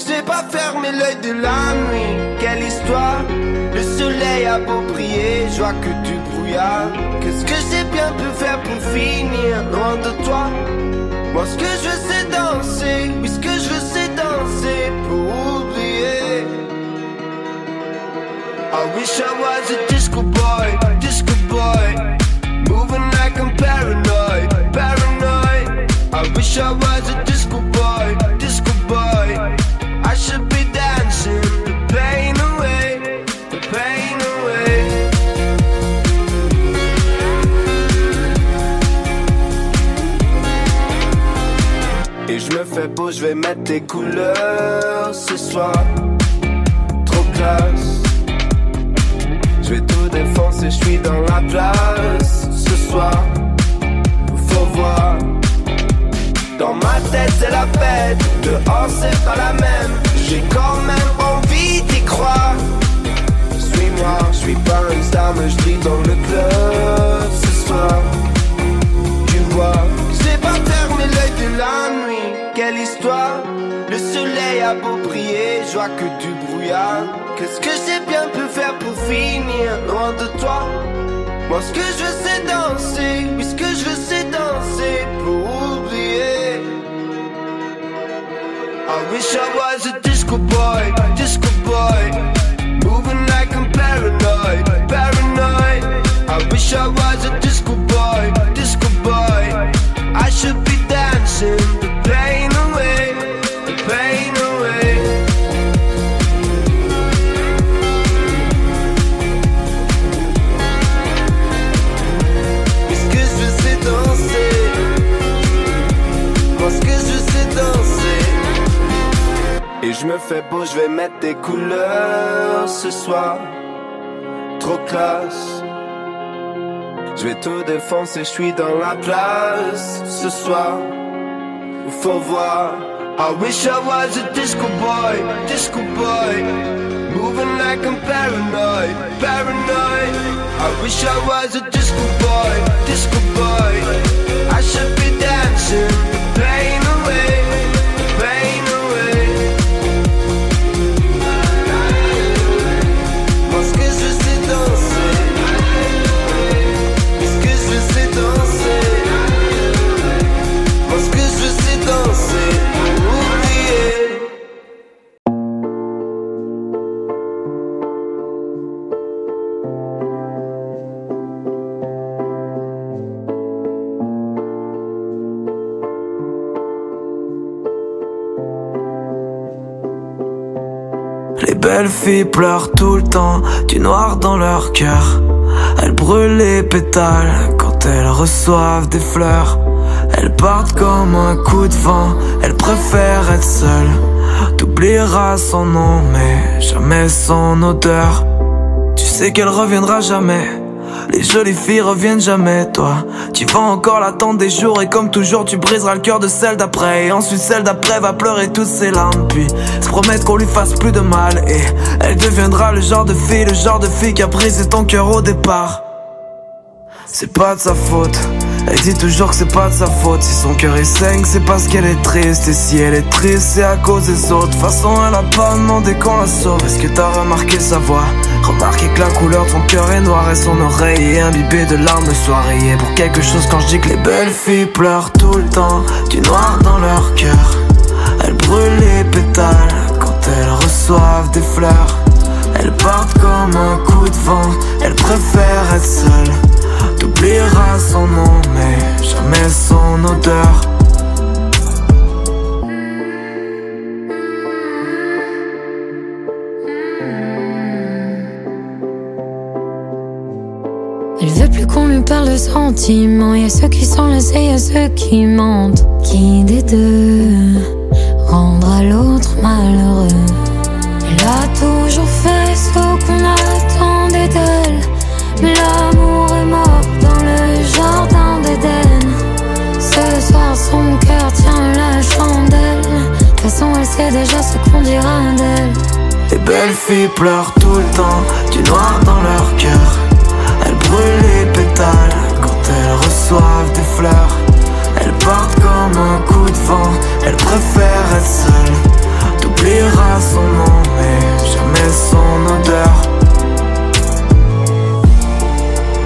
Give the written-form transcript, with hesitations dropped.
J'ai pas fermé l'œil de la nuit. Quelle histoire. Le soleil a beau briller, je vois que du brouillard. Qu'est-ce que j'ai bien pu faire pour finir loin de toi? Moi ce que je veux c'est danser. Oui ce que je veux c'est danser pour oublier. I wish I was a disco boy, disco boy. Moving like I'm paranoid, paranoid. I wish I was a disco boy, disco boy. I should be dancing the pain away, the pain away. Et je me fais beau, je vais mettre des couleurs ce soir. Trop classe. Je vais tout défoncer, je suis dans la place. Ce soir, faut voir. Dans ma tête c'est la fête, dehors c'est pas la même. J'ai quand même envie d'y croire. Suis-moi, je suis pas une star mais je vis dans le club ce soir. Tu vois, j'ai pas fermé l'œil de la nuit. Quelle histoire. Le soleil a beau briller, je vois que du brouillard. Qu'est-ce que j'ai bien pu faire pour finir loin de toi? Moi ce que je veux c'est danser. Oui ce que je veux c'est danser pour oublier. I wish I was a disco boy, disco boy. Moving like I'm paranoid, paranoid. I wish I was a disco boy, disco boy. I should be dancing the pain away, the pain away. Mais ce que je veux c'est danser. Moi ce que je veux c'est danser. Et je me fais beau, je vais mettre des couleurs ce soir. Trop classe. Je vais tout défoncer, je suis dans la place. Ce soir, faut voir. I wish I was a disco boy, disco boy. Moving like I'm paranoid, paranoid. I wish I was a disco boy, disco boy. I should be dancing the pain away, the pain away. Moi ce que je veux c'est danser. Ce que je veux c'est danser. Moi ce que je veux c'est danser pour oublier. Les belles filles pleurent tout le temps, du noir dans leur cœur. Elles brûlent les pétales quand elles reçoivent des fleurs. Elles partent comme un coup de vent, elles préfèrent être seules. T'oublieras son nom mais jamais son odeur. Tu sais qu'elle reviendra jamais. Les jolies filles reviennent jamais, toi. Tu vas encore l'attendre des jours et comme toujours tu briseras le cœur de celle d'après. Et ensuite celle d'après va pleurer toutes ses larmes. Puis se promettre qu'on lui fasse plus de mal. Et elle deviendra le genre de fille qui a brisé ton cœur au départ. C'est pas de sa faute. Elle dit toujours que c'est pas de sa faute. Si son cœur est saigne, c'est parce qu'elle est triste. Et si elle est triste, c'est à cause des autres. De toute façon, elle a pas demandé qu'on la sauve. Est-ce que t'as remarqué sa voix? Remarqué que la couleur de son cœur est noire et son oreille est imbibée de larmes soirées. Et pour quelque chose quand je dis que les belles filles pleurent tout le temps, du noir dans leur cœur. Elles brûlent les pétales quand elles reçoivent des fleurs. Elles partent comme un coup de vent, elles préfèrent être seules. T'oublieras son nom mais jamais son odeur. Elle veut plus qu'on lui parle de sentiments. Y'a ceux qui sont laissés, y'a ceux qui mentent. Qui des deux rendra l'autre malheureux? Elle a toujours fait ce qu'on attendait d'elle. Mais l'amour est mort dans le jardin d'Éden. Ce soir son cœur tient la chandelle. De toute façon elle sait déjà ce qu'on dira d'elle. Les belles filles pleurent tout le temps, du noir dans leur cœur. Elles brûlent les pétales quand elles reçoivent des fleurs.